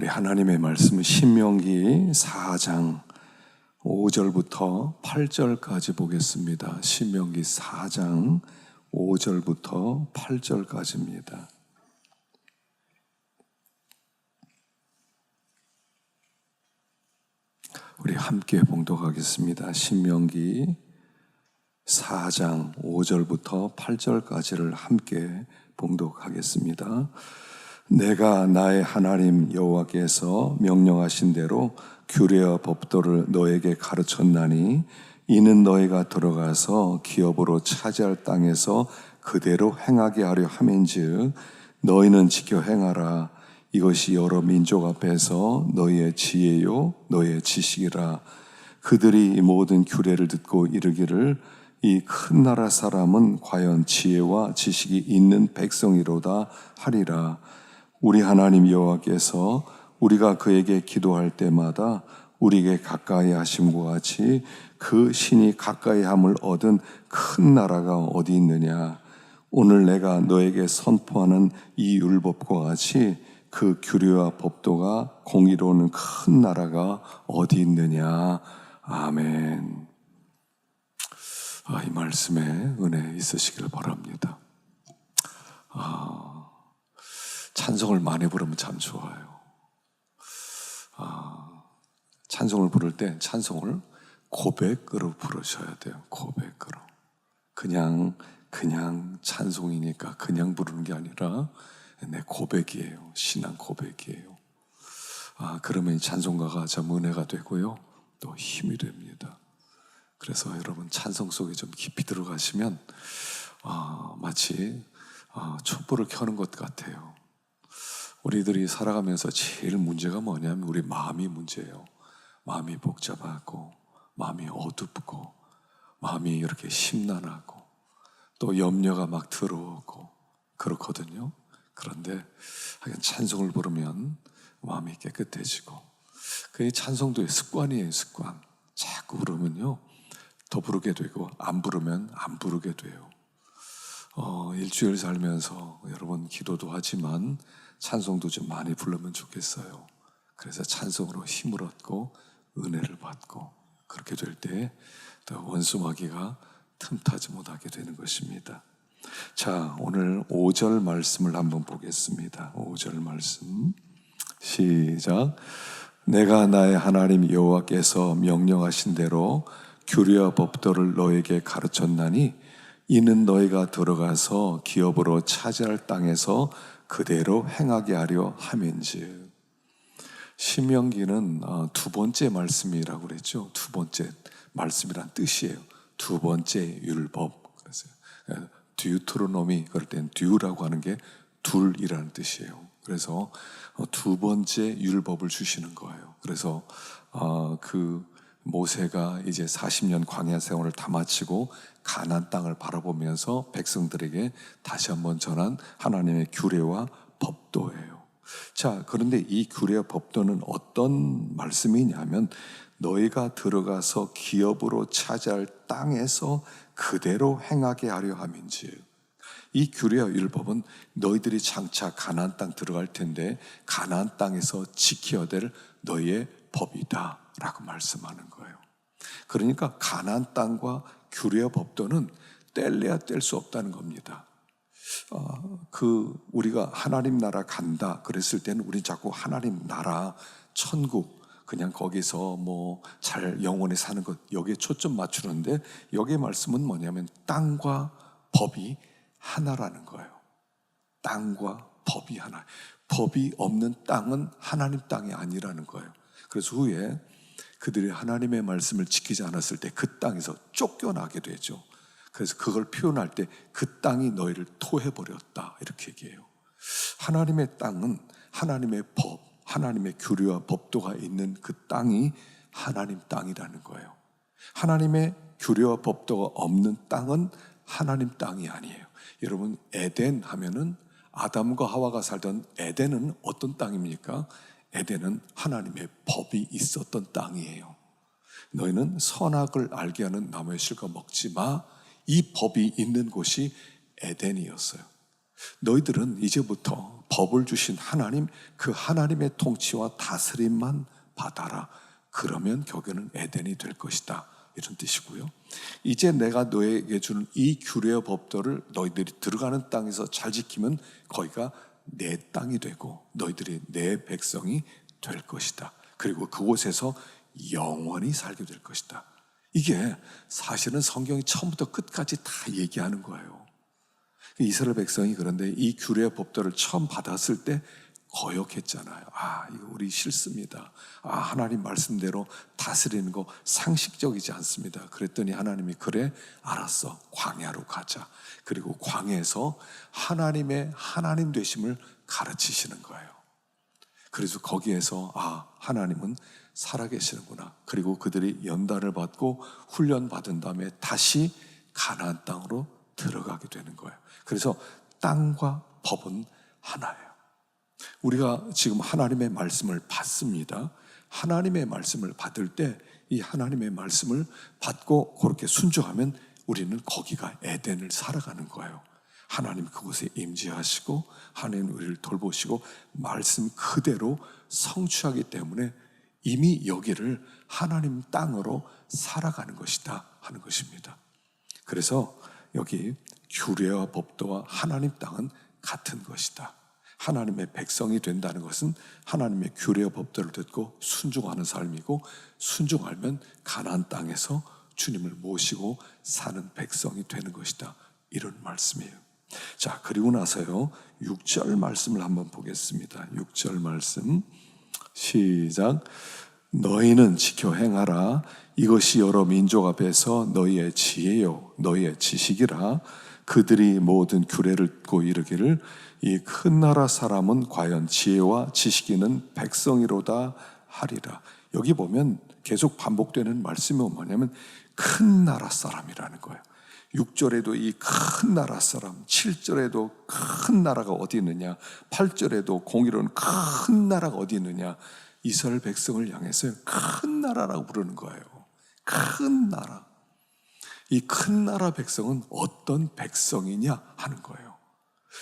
우리 하나님의 말씀은 신명기 4장 5절부터 8절까지 보겠습니다. 신명기 4장 5절부터 8절까지입니다. 우리 함께 봉독하겠습니다. 신명기 4장 5절부터 8절까지를 함께 봉독하겠습니다. 내가 나의 하나님 여호와께서 명령하신 대로 규례와 법도를 너에게 가르쳤나니 이는 너희가 들어가서 기업으로 차지할 땅에서 그대로 행하게 하려 함인즉 너희는 지켜 행하라. 이것이 여러 민족 앞에서 너희의 지혜요 너희의 지식이라. 그들이 이 모든 규례를 듣고 이르기를 이 큰 나라 사람은 과연 지혜와 지식이 있는 백성이로다 하리라. 우리 하나님 여호와께서 우리가 그에게 기도할 때마다 우리에게 가까이 하심과 같이 그 신이 가까이 함을 얻은 큰 나라가 어디 있느냐. 오늘 내가 너에게 선포하는 이 율법과 같이 그 규례와 법도가 공의로운 큰 나라가 어디 있느냐. 아멘. 이 말씀에 은혜 있으시길 바랍니다. 찬송을 많이 부르면 참 좋아요. 찬송을 부를 때 찬송을 고백으로 부르셔야 돼요. 고백으로. 그냥 찬송이니까 그냥 부르는 게 아니라 내 고백이에요. 신앙 고백이에요. 그러면 찬송가가 참 은혜가 되고요. 또 힘이 됩니다. 그래서 여러분 찬송 속에 좀 깊이 들어가시면 마치 촛불을 켜는 것 같아요. 우리들이 살아가면서 제일 문제가 뭐냐면 우리 마음이 문제예요. 마음이 복잡하고 마음이 어둡고 마음이 이렇게 심란하고 또 염려가 막 들어오고 그렇거든요. 그런데 찬송을 부르면 마음이 깨끗해지고 그 찬송도의 습관이에요. 습관. 자꾸 부르면요 더 부르게 되고 안 부르면 안 부르게 돼요. 일주일 살면서 여러분 기도도 하지만 찬송도 좀 많이 부르면 좋겠어요. 그래서 찬송으로 힘을 얻고 은혜를 받고 그렇게 될 때 더 원수마귀가 틈타지 못하게 되는 것입니다. 자, 오늘 5절 말씀을 한번 보겠습니다. 5절 말씀 시작. 내가 나의 하나님 여호와께서 명령하신 대로 규례와 법도를 너에게 가르쳤나니 이는 너희가 들어가서 기업으로 차지할 땅에서 그대로 행하게 하려 함인즉. 신명기는 두 번째 말씀이라고 그랬죠. 두 번째 말씀이란 뜻이에요. 두 번째 율법. 그래서 듀트로노미 그럴 땐 듀라고 하는 게 둘이라는 뜻이에요. 그래서 두 번째 율법을 주시는 거예요. 그래서 그 모세가 이제 40년 광야 생활을 다 마치고 가나안 땅을 바라보면서 백성들에게 다시 한번 전한 하나님의 규례와 법도예요. 자, 그런데 이 규례와 법도는 어떤 말씀이냐면 너희가 들어가서 기업으로 차지할 땅에서 그대로 행하게 하려 함인즉. 이 규례와 율법은 너희들이 장차 가나안 땅 들어갈 텐데 가나안 땅에서 지켜야 될 너희의 법이다 라고 말씀하는 거예요. 그러니까 가나안 땅과 규례와 법도는 뗄래야 뗄 수 없다는 겁니다. 우리가 하나님 나라 간다 그랬을 때는 우리 자꾸 하나님 나라 천국 그냥 거기서 잘 영원히 사는 것 여기에 초점 맞추는데 여기의 말씀은 뭐냐면 땅과 법이 하나라는 거예요. 땅과 법이 하나. 법이 없는 땅은 하나님 땅이 아니라는 거예요. 그래서 후에 그들이 하나님의 말씀을 지키지 않았을 때 그 땅에서 쫓겨나게 되죠. 그래서 그걸 표현할 때 그 땅이 너희를 토해버렸다 이렇게 얘기해요. 하나님의 땅은 하나님의 법, 하나님의 규례와 법도가 있는 그 땅이 하나님 땅이라는 거예요. 하나님의 규례와 법도가 없는 땅은 하나님 땅이 아니에요. 여러분 에덴 하면은 아담과 하와가 살던 에덴은 어떤 땅입니까? 에덴은 하나님의 법이 있었던 땅이에요. 너희는 선악을 알게 하는 나무의 실과 먹지 마. 이 법이 있는 곳이 에덴이었어요. 너희들은 이제부터 법을 주신 하나님, 그 하나님의 통치와 다스림만 받아라. 그러면 거기는 에덴이 될 것이다. 이런 뜻이고요. 이제 내가 너에게 주는 이 규례와 법도를 너희들이 들어가는 땅에서 잘 지키면 거기가 내 땅이 되고 너희들이 내 백성이 될 것이다. 그리고 그곳에서 영원히 살게 될 것이다. 이게 사실은 성경이 처음부터 끝까지 다 얘기하는 거예요. 이스라엘 백성이 그런데 이 규례와 법도를 처음 받았을 때 거역했잖아요. 이거 우리 싫습니다. 하나님 말씀대로 다스리는 거 상식적이지 않습니다. 그랬더니 하나님이 그래, 알았어. 광야로 가자. 그리고 광야에서 하나님의 하나님 되심을 가르치시는 거예요. 그래서 거기에서 하나님은 살아계시는구나. 그리고 그들이 연단을 받고 훈련받은 다음에 다시 가나안 땅으로 들어가게 되는 거예요. 그래서 땅과 법은 하나예요. 우리가 지금 하나님의 말씀을 받습니다. 하나님의 말씀을 받을 때 이 하나님의 말씀을 받고 그렇게 순종하면 우리는 거기가 에덴을 살아가는 거예요. 하나님 그곳에 임재하시고 하나님 우리를 돌보시고 말씀 그대로 성취하기 때문에 이미 여기를 하나님 땅으로 살아가는 것이다 하는 것입니다. 그래서 여기 규례와 법도와 하나님 땅은 같은 것이다. 하나님의 백성이 된다는 것은 하나님의 규례와 법도를 듣고 순종하는 삶이고, 순종하면 가나안 땅에서 주님을 모시고 사는 백성이 되는 것이다. 이런 말씀이에요. 자, 그리고 나서요 6절 말씀을 한번 보겠습니다. 6절 말씀 시작. 너희는 지켜 행하라. 이것이 여러 민족 앞에서 너희의 지혜요 너희의 지식이라. 그들이 모든 규례를 듣고 이르기를 이 큰 나라 사람은 과연 지혜와 지식이 있는 백성이로다 하리라. 여기 보면 계속 반복되는 말씀이 뭐냐면 큰 나라 사람이라는 거예요. 6절에도 이 큰 나라 사람, 7절에도 큰 나라가 어디 있느냐, 8절에도 공의로운 큰 나라가 어디 있느냐, 이스라엘 백성을 향해서 큰 나라라고 부르는 거예요. 큰 나라. 이 큰 나라 백성은 어떤 백성이냐 하는 거예요.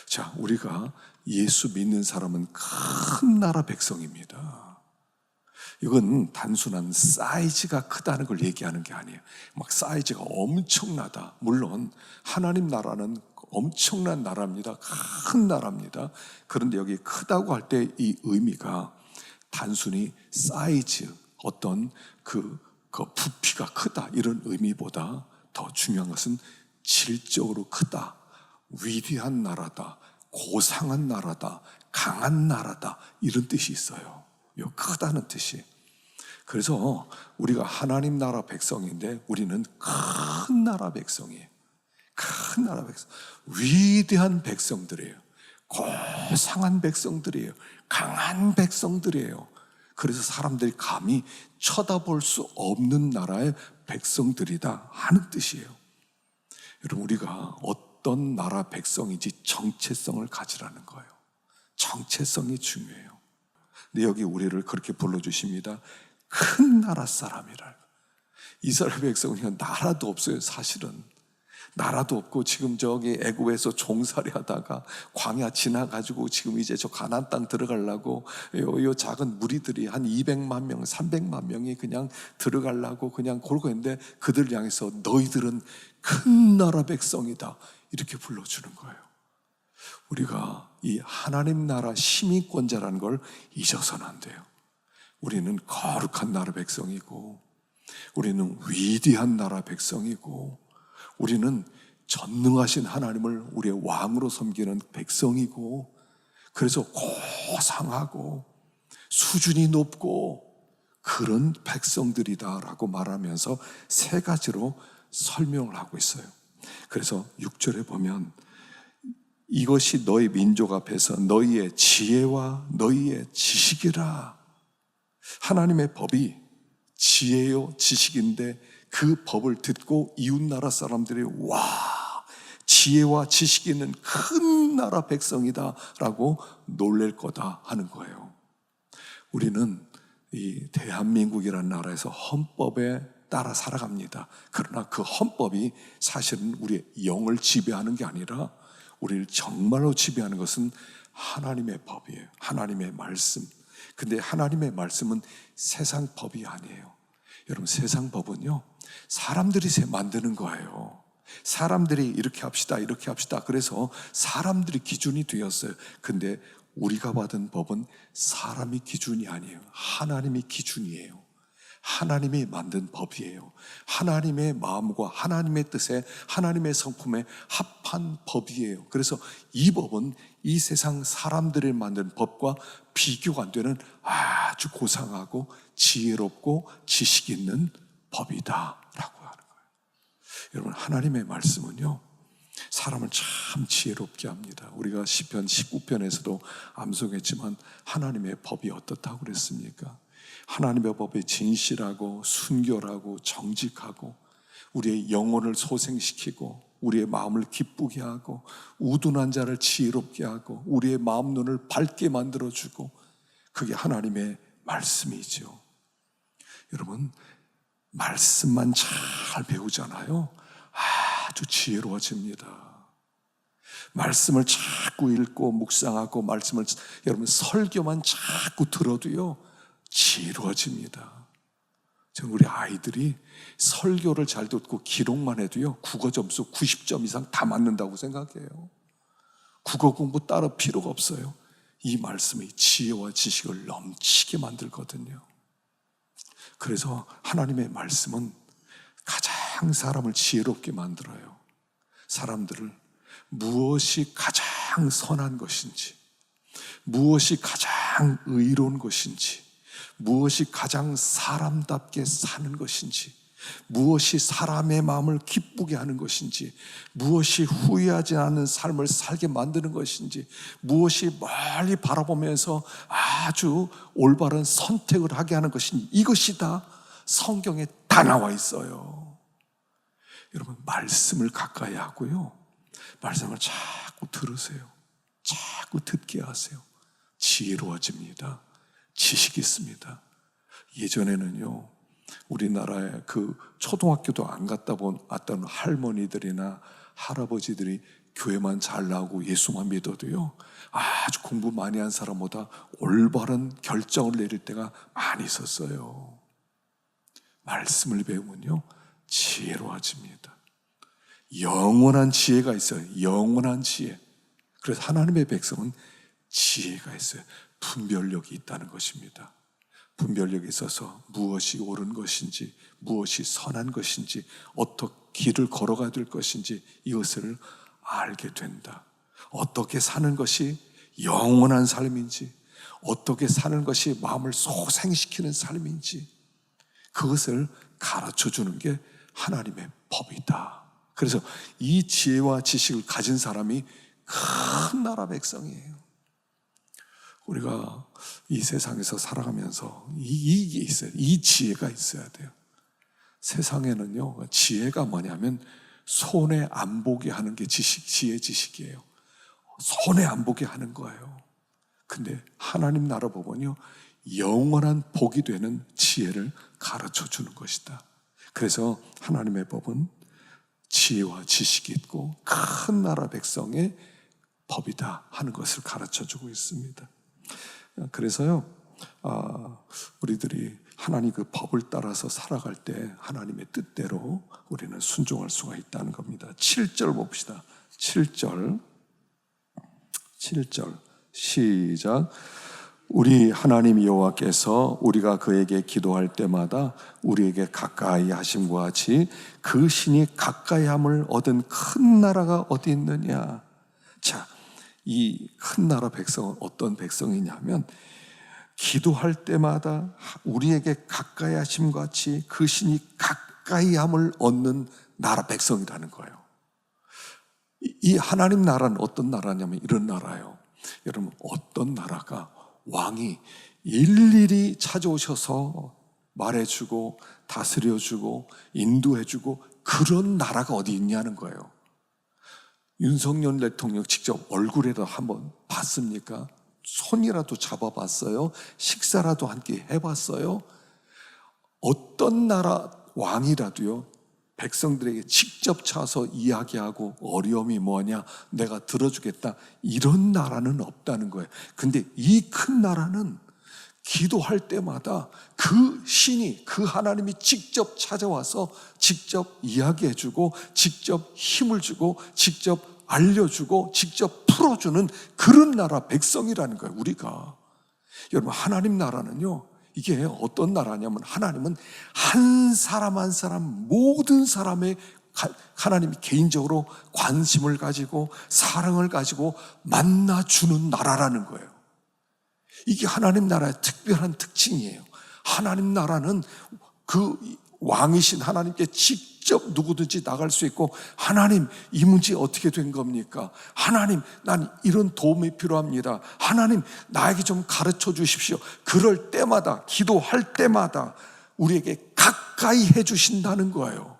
자, 우리가 예수 믿는 사람은 큰 나라 백성입니다. 이건 단순한 사이즈가 크다는 걸 얘기하는 게 아니에요. 막 사이즈가 엄청나다. 물론 하나님 나라는 엄청난 나라입니다. 큰 나라입니다. 그런데 여기 크다고 할 때 이 의미가 단순히 사이즈, 어떤 그 부피가 크다 이런 의미보다 더 중요한 것은 질적으로 크다, 위대한 나라다, 고상한 나라다, 강한 나라다 이런 뜻이 있어요. 이 크다는 뜻이. 그래서 우리가 하나님 나라 백성인데 우리는 큰 나라 백성이에요. 큰 나라 백성, 위대한 백성들이에요. 고상한 백성들이에요. 강한 백성들이에요. 그래서 사람들이 감히 쳐다볼 수 없는 나라의 백성들이다 하는 뜻이에요. 여러분, 우리가 어떤 나라 백성인지 정체성을 가지라는 거예요. 정체성이 중요해요. 근데 여기 우리를 그렇게 불러주십니다. 큰 나라 사람이라. 이스라엘 백성은 나라도 없어요. 사실은 나라도 없고 지금 저기 애굽에서 종살이 하다가 광야 지나가지고 지금 이제 저 가나안 땅 들어가려고 요 작은 무리들이 한 200만 명, 300만 명이 그냥 들어가려고 그냥 골고 있는데 그들 향해서 너희들은 큰 나라 백성이다 이렇게 불러주는 거예요. 우리가 이 하나님 나라 시민권자라는 걸 잊어서는 안 돼요. 우리는 거룩한 나라 백성이고, 우리는 위대한 나라 백성이고, 우리는 전능하신 하나님을 우리의 왕으로 섬기는 백성이고, 그래서 고상하고 수준이 높고 그런 백성들이다라고 말하면서 세 가지로 설명을 하고 있어요. 그래서 6절에 보면 이것이 너희 민족 앞에서 너희의 지혜와 너희의 지식이라. 하나님의 법이 지혜요 지식인데 그 법을 듣고 이웃나라 사람들이 와, 지혜와 지식이 있는 큰 나라 백성이다 라고 놀랄 거다 하는 거예요. 우리는 이 대한민국이라는 나라에서 헌법에 따라 살아갑니다. 그러나 그 헌법이 사실은 우리의 영을 지배하는 게 아니라 우리를 정말로 지배하는 것은 하나님의 법이에요. 하나님의 말씀. 근데 하나님의 말씀은 세상 법이 아니에요. 여러분, 세상 법은요, 사람들이 만드는 거예요. 사람들이 이렇게 합시다, 이렇게 합시다. 그래서 사람들이 기준이 되었어요. 근데 우리가 받은 법은 사람이 기준이 아니에요. 하나님이 기준이에요. 하나님이 만든 법이에요. 하나님의 마음과 하나님의 뜻에, 하나님의 성품에 합한 법이에요. 그래서 이 법은 이 세상 사람들이 만든 법과 비교가 안 되는 아주 고상하고 지혜롭고 지식 있는 법이다 라고 하는 거예요. 여러분, 하나님의 말씀은요, 사람을 참 지혜롭게 합니다. 우리가 시편 19편에서도 암송했지만 하나님의 법이 어떻다고 그랬습니까? 하나님의 법이 진실하고 순결하고 정직하고 우리의 영혼을 소생시키고 우리의 마음을 기쁘게 하고 우둔한 자를 지혜롭게 하고 우리의 마음 눈을 밝게 만들어주고, 그게 하나님의 말씀이죠. 여러분, 말씀만 잘 배우잖아요, 아주 지혜로워집니다. 말씀을 자꾸 읽고 묵상하고 말씀을, 여러분, 설교만 자꾸 들어도요 지혜로워집니다. 저는 우리 아이들이 설교를 잘 듣고 기록만 해도요 국어 점수 90점 이상 다 맞는다고 생각해요. 국어 공부 따로 필요가 없어요. 이 말씀이 지혜와 지식을 넘치게 만들거든요. 그래서 하나님의 말씀은 가장 사람을 지혜롭게 만들어요. 사람들을 무엇이 가장 선한 것인지, 무엇이 가장 의로운 것인지, 무엇이 가장 사람답게 사는 것인지, 무엇이 사람의 마음을 기쁘게 하는 것인지, 무엇이 후회하지 않는 삶을 살게 만드는 것인지, 무엇이 멀리 바라보면서 아주 올바른 선택을 하게 하는 것인지, 이것이 다 성경에 다 나와 있어요. 여러분, 말씀을 가까이 하고요, 말씀을 자꾸 들으세요. 자꾸 듣게 하세요. 지혜로워집니다. 지식이 있습니다. 예전에는요, 우리나라에 그 초등학교도 안 갔다 왔던 할머니들이나 할아버지들이 교회만 잘 나오고 예수만 믿어도요, 아주 공부 많이 한 사람보다 올바른 결정을 내릴 때가 많이 있었어요. 말씀을 배우면요 지혜로워집니다. 영원한 지혜가 있어요. 영원한 지혜. 그래서 하나님의 백성은 지혜가 있어요. 분별력이 있다는 것입니다. 분별력이 있어서 무엇이 옳은 것인지, 무엇이 선한 것인지, 어떻게 길을 걸어가야 될 것인지 이것을 알게 된다. 어떻게 사는 것이 영원한 삶인지, 어떻게 사는 것이 마음을 소생시키는 삶인지, 그것을 가르쳐주는 게 하나님의 법이다. 그래서 이 지혜와 지식을 가진 사람이 큰 나라 백성이에요. 우리가 이 세상에서 살아가면서 이게 있어요. 이 지혜가 있어야 돼요. 세상에는요, 지혜가 뭐냐면 손해 안 보게 하는 게 지식이에요. 손해 안 보게 하는 거예요. 근데 하나님 나라 법은요, 영원한 복이 되는 지혜를 가르쳐 주는 것이다. 그래서 하나님의 법은 지혜와 지식이 있고 큰 나라 백성의 법이다 하는 것을 가르쳐 주고 있습니다. 그래서요, 우리들이 하나님 그 법을 따라서 살아갈 때 하나님의 뜻대로 우리는 순종할 수가 있다는 겁니다. 7절 봅시다. 7절 시작. 우리 하나님 여호와께서 우리가 그에게 기도할 때마다 우리에게 가까이 하심과 같이 그 신이 가까이 함을 얻은 큰 나라가 어디 있느냐. 자, 이 큰 나라 백성은 어떤 백성이냐면 기도할 때마다 우리에게 가까이 하심과 같이 그 신이 가까이 함을 얻는 나라 백성이라는 거예요. 이 하나님 나라는 어떤 나라냐면 이런 나라예요. 여러분, 어떤 나라가 왕이 일일이 찾아오셔서 말해주고 다스려주고 인도해주고 그런 나라가 어디 있냐는 거예요. 윤석열 대통령 직접 얼굴에도 한번 봤습니까? 손이라도 잡아봤어요? 식사라도 함께 해봤어요? 어떤 나라 왕이라도요, 백성들에게 직접 차서 이야기하고 어려움이 뭐냐, 내가 들어주겠다, 이런 나라는 없다는 거예요. 근데 이 큰 나라는 기도할 때마다 그 신이, 그 하나님이 직접 찾아와서 직접 이야기해주고 직접 힘을 주고 직접 알려주고 직접 풀어주는 그런 나라 백성이라는 거예요. 우리가, 여러분, 하나님 나라는요, 이게 어떤 나라냐면, 하나님은 한 사람 한 사람, 모든 사람의 하나님이 개인적으로 관심을 가지고 사랑을 가지고 만나주는 나라라는 거예요. 이게 하나님 나라의 특별한 특징이에요. 하나님 나라는 그 왕이신 하나님께 직접 누구든지 나갈 수 있고, 하나님, 이 문제 어떻게 된 겁니까? 하나님, 난 이런 도움이 필요합니다. 하나님, 나에게 좀 가르쳐 주십시오. 그럴 때마다, 기도할 때마다 우리에게 가까이 해주신다는 거예요.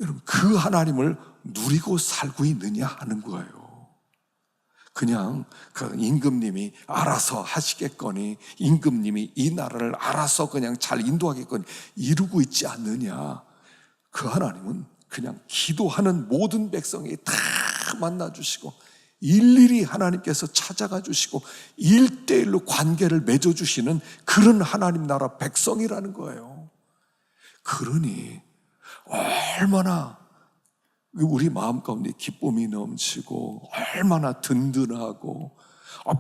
여러분, 그 하나님을 누리고 살고 있느냐 하는 거예요. 그냥 그 임금님이 알아서 하시겠거니, 임금님이 이 나라를 알아서 그냥 잘 인도하겠거니 이루고 있지 않느냐. 그 하나님은 그냥 기도하는 모든 백성이 다 만나주시고, 일일이 하나님께서 찾아가 주시고 1대1로 관계를 맺어주시는 그런 하나님 나라 백성이라는 거예요. 그러니 얼마나 우리 마음 가운데 기쁨이 넘치고 얼마나 든든하고,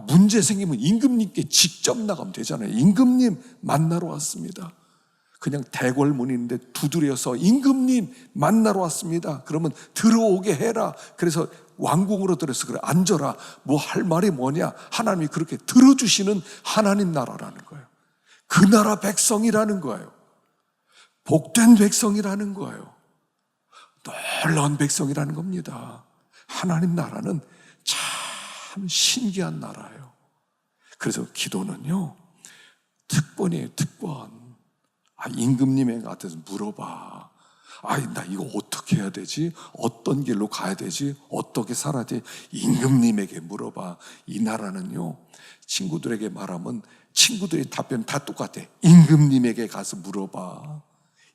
문제 생기면 임금님께 직접 나가면 되잖아요. 임금님 만나러 왔습니다. 그냥 대궐문인데 두드려서 임금님 만나러 왔습니다. 그러면 들어오게 해라. 그래서 왕궁으로 들어서 그래, 앉아라. 뭐 할 말이 뭐냐. 하나님이 그렇게 들어주시는 하나님 나라라는 거예요. 그 나라 백성이라는 거예요. 복된 백성이라는 거예요. 놀라운 백성이라는 겁니다. 하나님 나라는 참 신기한 나라예요. 그래서 기도는요, 특권이에요. 특권. 임금님에 같아서 물어봐. 나 이거 어떻게 해야 되지? 어떤 길로 가야 되지? 어떻게 살아야 돼? 임금님에게 물어봐. 이 나라는요, 친구들에게 말하면 친구들의 답변 다 똑같아. 임금님에게 가서 물어봐.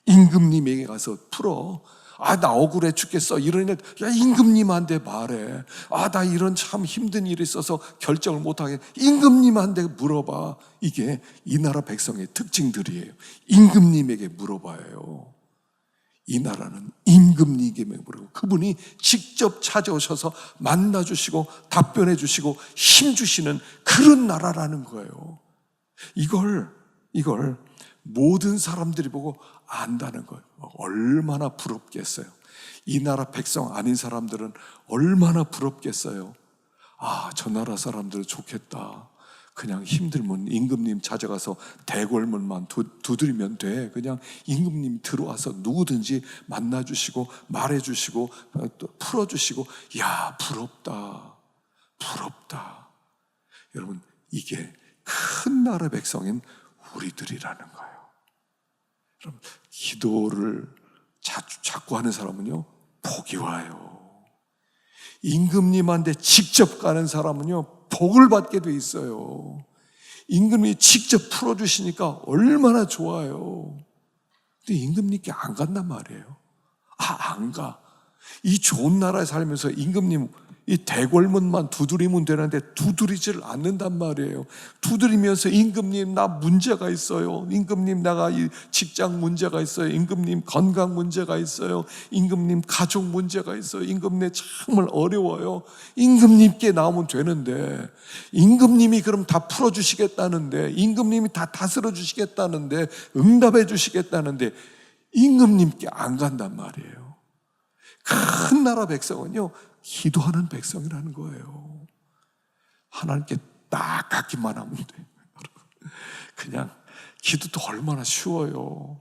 임금님에게 가서 풀어. 나 억울해 죽겠어. 이런 일, 야, 임금님한테 말해. 나 이런 참 힘든 일이 있어서 결정을 못하게. 임금님한테 물어봐. 이게 이 나라 백성의 특징들이에요. 임금님에게 물어봐요. 이 나라는 임금님에게 물어보고, 그분이 직접 찾아오셔서 만나주시고 답변해 주시고 힘 주시는 그런 나라라는 거예요. 이걸 모든 사람들이 보고 안다는 거예요. 얼마나 부럽겠어요. 이 나라 백성 아닌 사람들은 얼마나 부럽겠어요. 저 나라 사람들 좋겠다. 그냥 힘들면 임금님 찾아가서 대궐문만 두드리면 돼. 그냥 임금님 들어와서 누구든지 만나주시고 말해주시고 또 풀어주시고. 야, 부럽다. 부럽다. 여러분, 이게 큰 나라 백성인 우리들이라는 거예요. 여러분, 기도를 자꾸 하는 사람은요, 복이 와요. 임금님한테 직접 가는 사람은요, 복을 받게 돼 있어요. 임금님이 직접 풀어주시니까 얼마나 좋아요. 근데 임금님께 안 간단 말이에요. 안 가. 이 좋은 나라에 살면서 임금님 이 대궐문만 두드리면 되는데 두드리지를 않는단 말이에요. 두드리면서 임금님, 나 문제가 있어요. 임금님, 내가 이 직장 문제가 있어요. 임금님, 건강 문제가 있어요. 임금님, 가족 문제가 있어요. 임금님, 정말 어려워요. 임금님께 나오면 되는데, 임금님이 그럼 다 풀어주시겠다는데, 임금님이 다 다스려 주시겠다는데, 응답해 주시겠다는데 임금님께 안 간단 말이에요. 큰 나라 백성은요, 기도하는 백성이라는 거예요. 하나님께 딱 갖기만 하면 돼요. 그냥 기도도 얼마나 쉬워요.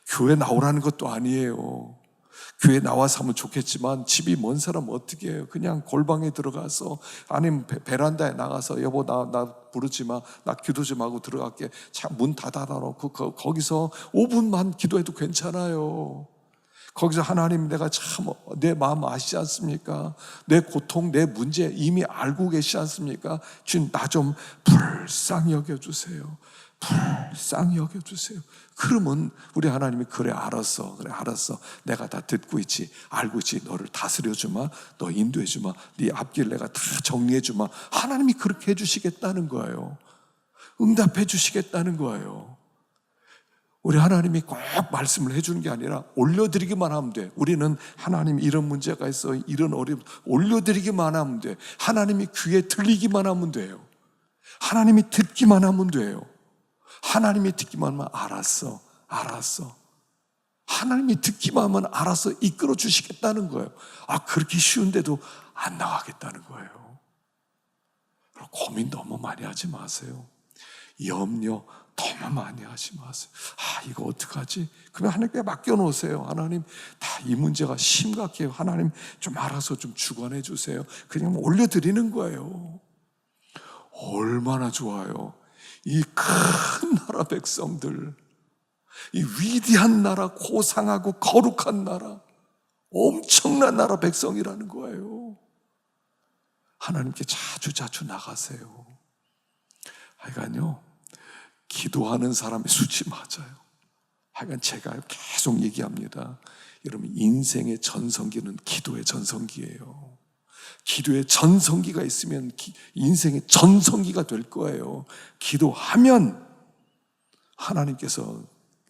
교회 나오라는 것도 아니에요. 교회 나와서 하면 좋겠지만 집이 먼 사람 어떻게 해요? 그냥 골방에 들어가서, 아니면 베란다에 나가서, 여보 나 부르지 마, 나 기도 좀 하고 들어갈게. 문 닫아놓고 거기서 5분만 기도해도 괜찮아요. 거기서 하나님, 내가 참 내 마음 아시지 않습니까? 내 고통, 내 문제 이미 알고 계시지 않습니까? 주님, 나 좀 불쌍히 여겨주세요. 불쌍히 여겨주세요. 그러면 우리 하나님이, 그래 알았어, 그래 알았어, 내가 다 듣고 있지, 알고 있지, 너를 다스려주마, 너 인도해주마, 네 앞길 내가 다 정리해주마. 하나님이 그렇게 해주시겠다는 거예요. 응답해 주시겠다는 거예요. 우리 하나님이 꼭 말씀을 해주는 게 아니라 올려드리기만 하면 돼. 우리는 하나님 이런 문제가 있어, 이런 어려움, 올려드리기만 하면 돼. 하나님이 귀에 들리기만 하면 돼요. 하나님이 듣기만 하면 돼요. 하나님이 듣기만 하면 알았어, 알았어. 하나님이 듣기만 하면 알아서 이끌어 주시겠다는 거예요. 그렇게 쉬운데도 안 나가겠다는 거예요. 고민 너무 많이 하지 마세요. 염려 너무 많이 하지 마세요. 이거 어떡하지? 그러면 하나님께 맡겨놓으세요. 하나님, 다 이 문제가 심각해요. 하나님 좀 알아서 좀 주관해 주세요. 그냥 올려드리는 거예요. 얼마나 좋아요. 이 큰 나라 백성들, 이 위대한 나라, 고상하고 거룩한 나라, 엄청난 나라 백성이라는 거예요. 하나님께 자주 나가세요. 하여간요, 기도하는 사람의 수치 맞아요. 하여간 제가 계속 얘기합니다. 여러분, 인생의 전성기는 기도의 전성기예요. 기도의 전성기가 있으면 인생의 전성기가 될 거예요. 기도하면 하나님께서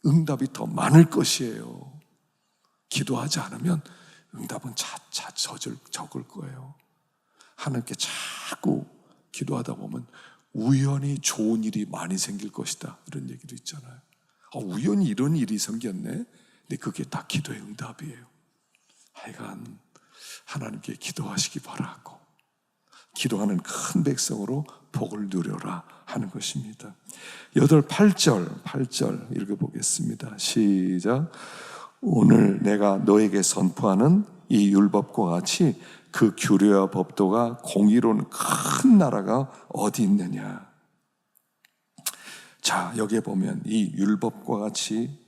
응답이 더 많을 것이에요. 기도하지 않으면 응답은 차차 적을 거예요. 하나님께 자꾸 기도하다 보면 우연히 좋은 일이 많이 생길 것이다, 이런 얘기도 있잖아요. 우연히 이런 일이 생겼네. 근데 그게 다 기도의 응답이에요. 하여간 하나님께 기도하시기 바라고, 기도하는 큰 백성으로 복을 누려라 하는 것입니다. 8절 읽어보겠습니다. 시작. 오늘 내가 너에게 선포하는 이 율법과 같이 그 규례와 법도가 공의로운 큰 나라가 어디 있느냐. 자, 여기에 보면 이 율법과 같이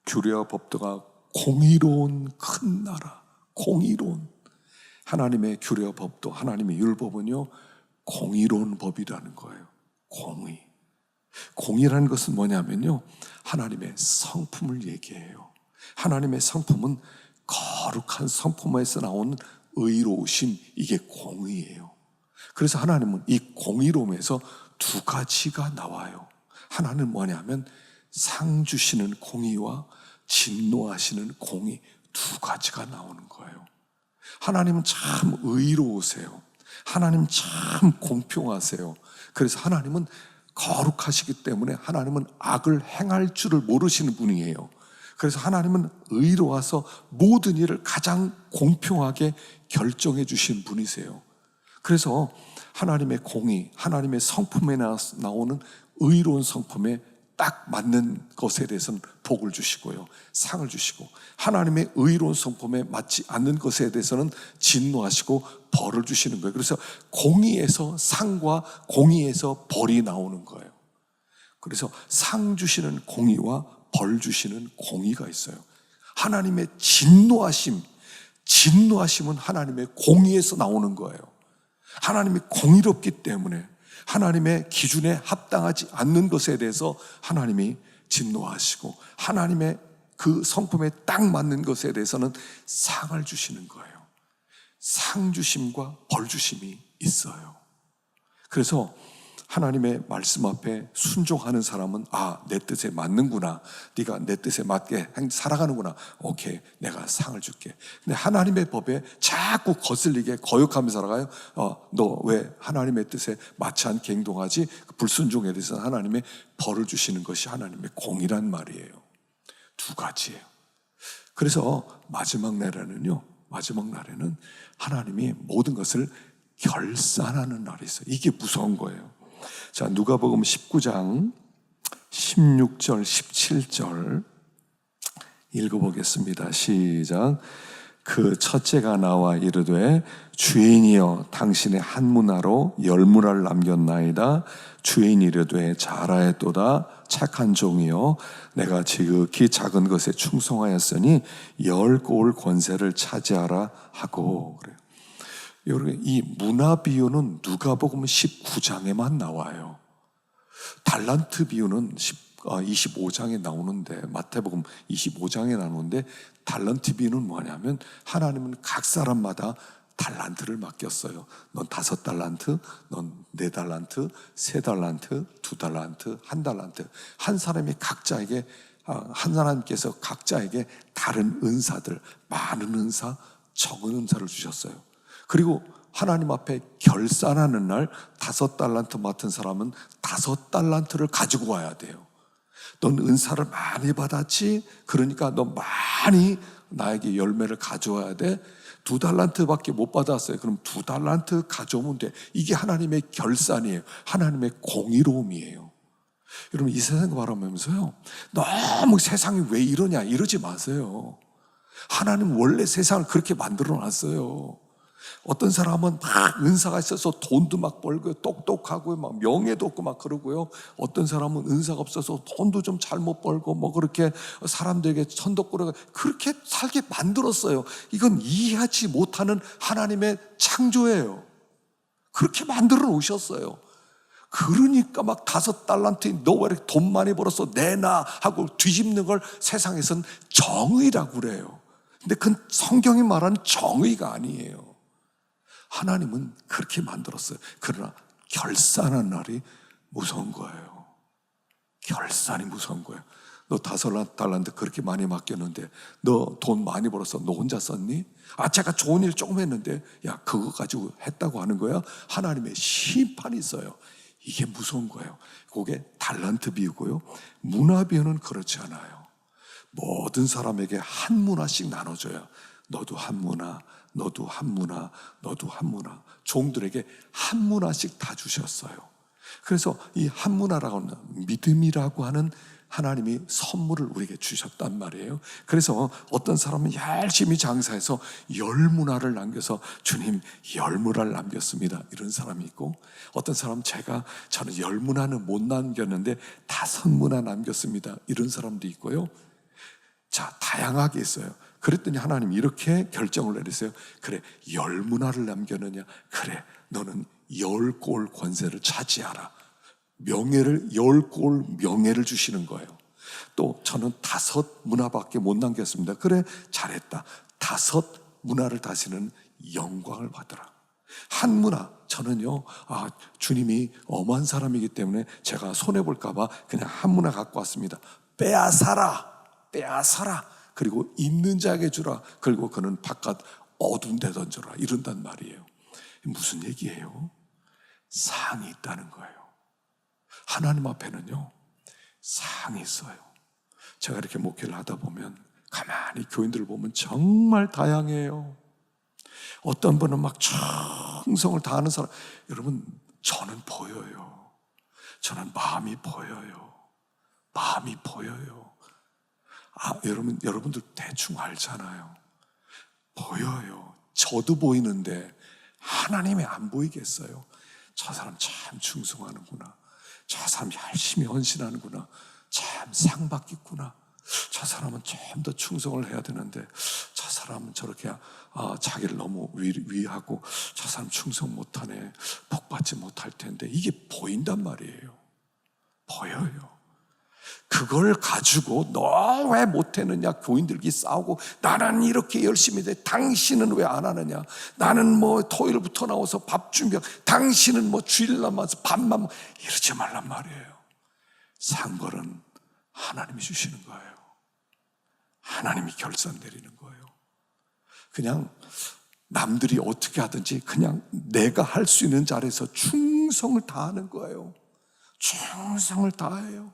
규례와 법도가 공의로운 큰 나라, 공의로운 하나님의 규례와 법도, 하나님의 율법은요, 공의로운 법이라는 거예요. 공의라는 것은 뭐냐면요, 하나님의 성품을 얘기해요. 하나님의 성품은 거룩한 성품에서 나온 의로우심, 이게 공의예요. 그래서 하나님은 이 공의로움에서 두 가지가 나와요. 하나는 뭐냐면 상 주시는 공의와 진노하시는 공의, 두 가지가 나오는 거예요. 하나님은 참 의로우세요. 하나님 참 공평하세요. 그래서 하나님은 거룩하시기 때문에 하나님은 악을 행할 줄을 모르시는 분이에요. 그래서 하나님은 의로워서 모든 일을 가장 공평하게 결정해 주신 분이세요. 그래서 하나님의 공의, 하나님의 성품에 나오는 의로운 성품에 딱 맞는 것에 대해서는 복을 주시고요, 상을 주시고, 하나님의 의로운 성품에 맞지 않는 것에 대해서는 진노하시고 벌을 주시는 거예요. 그래서 공의에서 상과 공의에서 벌이 나오는 거예요. 그래서 상 주시는 공의와 벌 주시는 공의가 있어요. 하나님의 진노하심은 하나님의 공의에서 나오는 거예요. 하나님이 공의롭기 때문에 하나님의 기준에 합당하지 않는 것에 대해서 하나님이 진노하시고, 하나님의 그 성품에 딱 맞는 것에 대해서는 상을 주시는 거예요. 상 주심과 벌 주심이 있어요. 그래서 하나님의 말씀 앞에 순종하는 사람은 내 뜻에 맞는구나, 네가 내 뜻에 맞게 살아가는구나, 오케이, 내가 상을 줄게. 근데 하나님의 법에 자꾸 거슬리게 거역하면서 살아가요. 너 왜 하나님의 뜻에 맞지 않게 행동하지? 불순종에 대해서 하나님의 벌을 주시는 것이 하나님의 공이란 말이에요. 두 가지예요. 그래서 마지막 날에는 하나님이 모든 것을 결산하는 날이 있어요. 이게 무서운 거예요. 자, 누가복음 19장 16절 17절 읽어보겠습니다. 시작. 그 첫째가 나와 이르되 주인이여 당신의 한 문화로 10문화를 남겼나이다. 주인이 이르되 잘하였도다 착한 종이요 내가 지극히 작은 것에 충성하였으니 10고을 권세를 차지하라 하고 그래요. 여러분 이 문화 비유는 누가복음 19장에만 나와요. 달란트 비유는 25장에 나오는데 마태복음 25장에 나오는데 달란트 비유는 뭐냐면 하나님은 각 사람마다 달란트를 맡겼어요. 넌 5달란트, 넌 4달란트, 3달란트, 2달란트, 1달란트. 한 사람이 각자에게 한 사람께서 각자에게 다른 은사들, 많은 은사, 적은 은사를 주셨어요. 그리고 하나님 앞에 결산하는 날 5달란트 맡은 사람은 5달란트를 가지고 와야 돼요. 넌 은사를 많이 받았지? 그러니까 너 많이 나에게 열매를 가져와야 돼. 2달란트밖에 못 받았어요. 그럼 2달란트 가져오면 돼. 이게 하나님의 결산이에요. 하나님의 공의로움이에요. 여러분 이 세상 바라보면서요 너무 세상이 왜 이러냐 이러지 마세요. 하나님 원래 세상을 그렇게 만들어 놨어요. 어떤 사람은 막 은사가 있어서 돈도 막 벌고 똑똑하고 막 명예도 없고 막 그러고요. 어떤 사람은 은사가 없어서 돈도 좀 잘못 벌고 뭐 그렇게 사람들에게 천덕꾸러기 그렇게 살게 만들었어요. 이건 이해하지 못하는 하나님의 창조예요. 그렇게 만들어 놓으셨어요. 그러니까 막 5달란트 너 왜 이렇게 돈 많이 벌어서 내놔 하고 뒤집는 걸 세상에서는 정의라고 그래요. 근데 그건 성경이 말하는 정의가 아니에요. 하나님은 그렇게 만들었어요. 그러나 결산하는 날이 무서운 거예요. 결산이 무서운 거예요. 너 5달란트 그렇게 많이 맡겼는데 너 돈 많이 벌어서 너 혼자 썼니? 제가 좋은 일 조금 했는데 야 그거 가지고 했다고 하는 거야? 하나님의 심판이 있어요. 이게 무서운 거예요. 그게 달란트 비유고요. 문화 비유는 그렇지 않아요. 모든 사람에게 한 문화씩 나눠줘요. 너도 한 문화, 너도 한 문화, 너도 한 문화. 종들에게 한 문화씩 다 주셨어요. 그래서 이 한 문화라고 하는 믿음이라고 하는 하나님이 선물을 우리에게 주셨단 말이에요. 그래서 어떤 사람은 열심히 장사해서 10문화를 남겨서 주님 10문화를 남겼습니다 이런 사람이 있고, 어떤 사람은 저는 10문화는 못 남겼는데 5문화 남겼습니다 이런 사람도 있고요. 자, 다양하게 있어요. 그랬더니 하나님이 이렇게 결정을 내리세요. 그래, 10문화를 남겼느냐? 그래, 너는 10골 권세를 차지하라. 명예를 10골 명예를 주시는 거예요. 또 저는 5문화밖에 못 남겼습니다. 그래, 잘했다. 5문화를 다스리는 영광을 받으라. 한 문화, 저는요 주님이 엄한 사람이기 때문에 제가 손해볼까 봐 그냥 한 문화 갖고 왔습니다. 빼앗아라. 그리고 있는 자에게 주라. 그리고 그는 바깥 어두운 데 던져라. 이런단 말이에요. 무슨 얘기예요? 상이 있다는 거예요. 하나님 앞에는요 상이 있어요. 제가 이렇게 목회를 하다 보면 가만히 교인들을 보면 정말 다양해요. 어떤 분은 막 충성을 다하는 사람, 여러분 저는 보여요. 저는 마음이 보여요. 여러분들 대충 알잖아요. 보여요. 저도 보이는데 하나님이 안 보이겠어요? 저 사람 참 충성하는구나. 저 사람 열심히 헌신하는구나. 참 상 받겠구나. 저 사람은 좀 더 충성을 해야 되는데 저 사람은 저렇게 자기를 너무 위하고 저 사람 충성 못하네. 복 받지 못할 텐데. 이게 보인단 말이에요. 보여요. 그걸 가지고 너 왜 못했느냐 교인들끼리 싸우고, 나는 이렇게 열심히 돼 당신은 왜 안 하느냐, 나는 뭐 토요일부터 나와서 밥 준비하고 당신은 뭐 주일 남아서 밥만 이러지 말란 말이에요. 상벌은 하나님이 주시는 거예요. 하나님이 결산 내리는 거예요. 그냥 남들이 어떻게 하든지 그냥 내가 할 수 있는 자리에서 충성을 다하는 거예요. 충성을 다해요.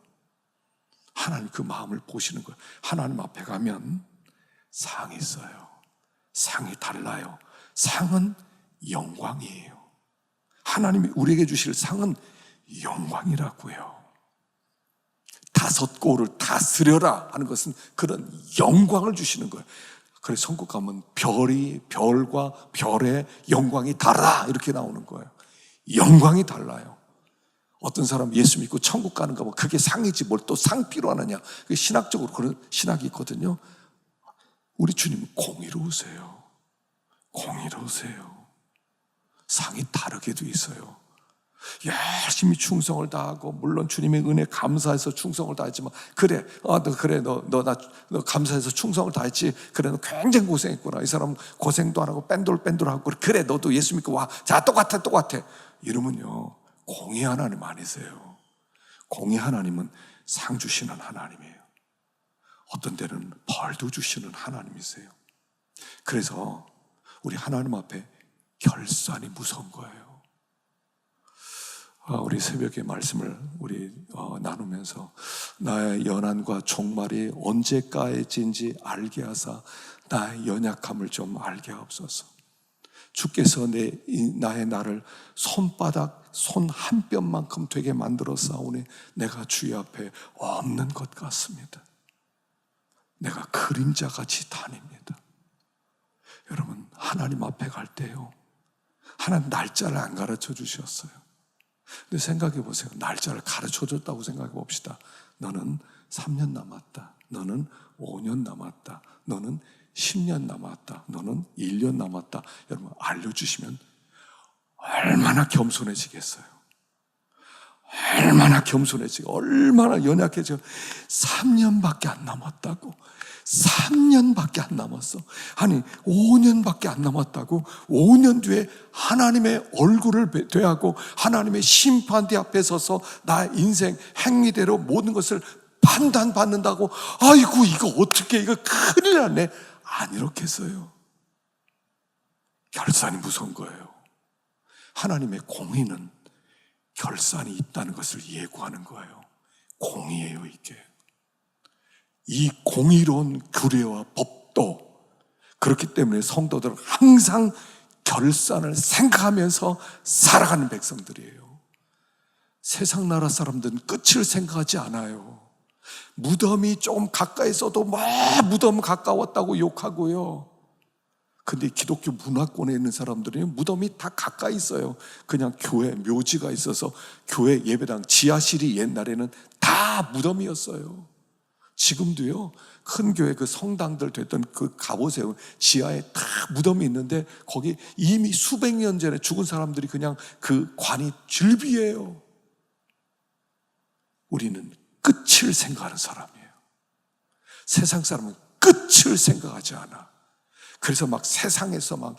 하나님 그 마음을 보시는 거예요. 하나님 앞에 가면 상이 있어요. 상이 달라요. 상은 영광이에요. 하나님이 우리에게 주실 상은 영광이라고요. 5골을 다스려라 하는 것은 그런 영광을 주시는 거예요. 그래서 천국 가면 별과 별의 영광이 달라 이렇게 나오는 거예요. 영광이 달라요. 어떤 사람 예수 믿고 천국 가는 거 뭐 그게 상이지 뭘 또 상 필요하느냐. 그게 신학적으로 그런 신학이 있거든요. 우리 주님은 공의로우세요. 공의로우세요. 상이 다르게도 있어요. 열심히 충성을 다하고 물론 주님의 은혜 감사해서 충성을 다했지만 그래 너 감사해서 충성을 다했지. 그래 너 굉장히 고생했구나. 이 사람 고생도 안 하고 뺀돌뺀돌하고 그래 너도 예수 믿고 와. 자 똑같아 이러면요 공의 하나님 아니세요. 공의 하나님은 상 주시는 하나님이에요. 어떤 때는 벌도 주시는 하나님이세요. 그래서 우리 하나님 앞에 결산이 무서운 거예요. 우리 새벽에 말씀을 우리 나누면서 나의 연한과 종말이 언제까지인지 알게 하사 나의 연약함을 좀 알게 하옵소서. 주께서 나의 나를 손바닥 손 한 뼘만큼 되게 만들어 싸우니 내가 주의 앞에 없는 것 같습니다. 내가 그림자같이 다닙니다. 여러분 하나님 앞에 갈 때요 하나님 날짜를 안 가르쳐 주셨어요. 근데 생각해 보세요. 날짜를 가르쳐 줬다고 생각해 봅시다. 너는 3년 남았다. 너는 5년 남았다. 너는 10년 남았다. 너는 1년 남았다. 여러분 알려주시면 얼마나 겸손해지겠어요. 얼마나 겸손해지고 얼마나 연약해져. 3년밖에 안 남았다고. 3년밖에 안 남았어. 아니 5년밖에 안 남았다고. 5년 뒤에 하나님의 얼굴을 대하고 하나님의 심판대 앞에 서서 나의 인생 행위대로 모든 것을 판단받는다고. 아이고 이거 어떻게 이거 큰일 났네. 안 이렇게 했어요. 결산이 무서운 거예요. 하나님의 공의는 결산이 있다는 것을 예고하는 거예요. 공의예요 이게. 이 공의로운 규례와 법도 그렇기 때문에 성도들은 항상 결산을 생각하면서 살아가는 백성들이에요. 세상 나라 사람들은 끝을 생각하지 않아요. 무덤이 조금 가까이 있어도 막 무덤 가까웠다고 욕하고요. 근데 기독교 문화권에 있는 사람들은 무덤이 다 가까이 있어요. 그냥 교회 묘지가 있어서 교회 예배당 지하실이 옛날에는 다 무덤이었어요. 지금도요 큰 교회 그 성당들 됐던 그 가보세요. 지하에 다 무덤이 있는데 거기 이미 수백 년 전에 죽은 사람들이 그냥 그 관이 즐비해요. 우리는 끝을 생각하는 사람이에요. 세상 사람은 끝을 생각하지 않아. 그래서 막 세상에서 막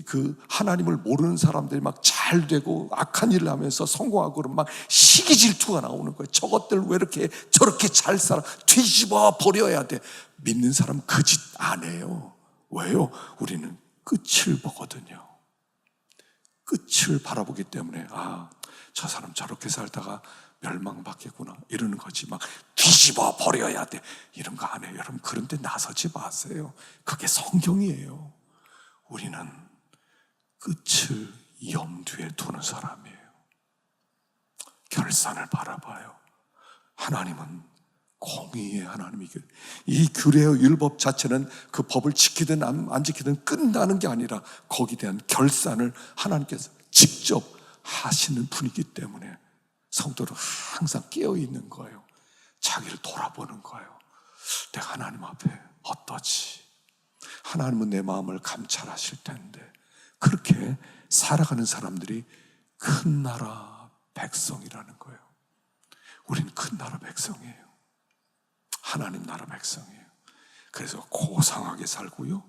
그 하나님을 모르는 사람들이 막 잘 되고 악한 일을 하면서 성공하고 그러면 막 시기 질투가 나오는 거예요. 저것들 왜 이렇게 저렇게 잘 살아. 뒤집어 버려야 돼. 믿는 사람 그 짓 안 해요. 왜요? 우리는 끝을 보거든요. 끝을 바라보기 때문에 저 사람 저렇게 살다가 멸망받겠구나 이러는 거지. 막 뒤집어 버려야 돼 이런 거 안 해요. 여러분 그런 데 나서지 마세요. 그게 성경이에요. 우리는 끝을 염두에 두는 사람이에요. 결산을 바라봐요. 하나님은 공의의 하나님이고 이 규례의 율법 자체는 그 법을 지키든 안 지키든 끝나는 게 아니라 거기에 대한 결산을 하나님께서 직접 하시는 분이기 때문에 성도는 항상 깨어있는 거예요. 자기를 돌아보는 거예요. 내가 하나님 앞에 어떠지? 하나님은 내 마음을 감찰하실 텐데. 그렇게 살아가는 사람들이 큰 나라 백성이라는 거예요. 우리는 큰 나라 백성이에요. 하나님 나라 백성이에요. 그래서 고상하게 살고요,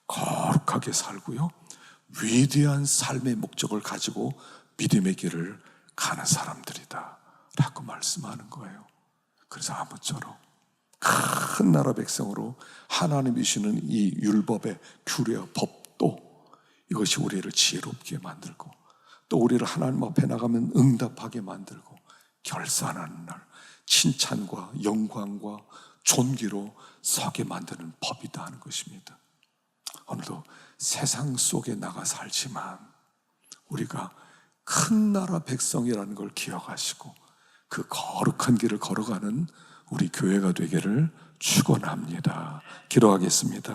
거룩하게 살고요, 위대한 삶의 목적을 가지고 믿음의 길을 가는 사람들이다 라고 말씀하는 거예요. 그래서 아무쪼록 큰 나라 백성으로 하나님이 주시는 이 율법의 규례와 법도 이것이 우리를 지혜롭게 만들고 또 우리를 하나님 앞에 나가면 응답하게 만들고 결산하는 날 칭찬과 영광과 존귀로 서게 만드는 법이다 하는 것입니다. 오늘도 세상 속에 나가 살지만 우리가 큰 나라 백성이라는 걸 기억하시고 그 거룩한 길을 걸어가는 우리 교회가 되기를 축원합니다. 기도하겠습니다.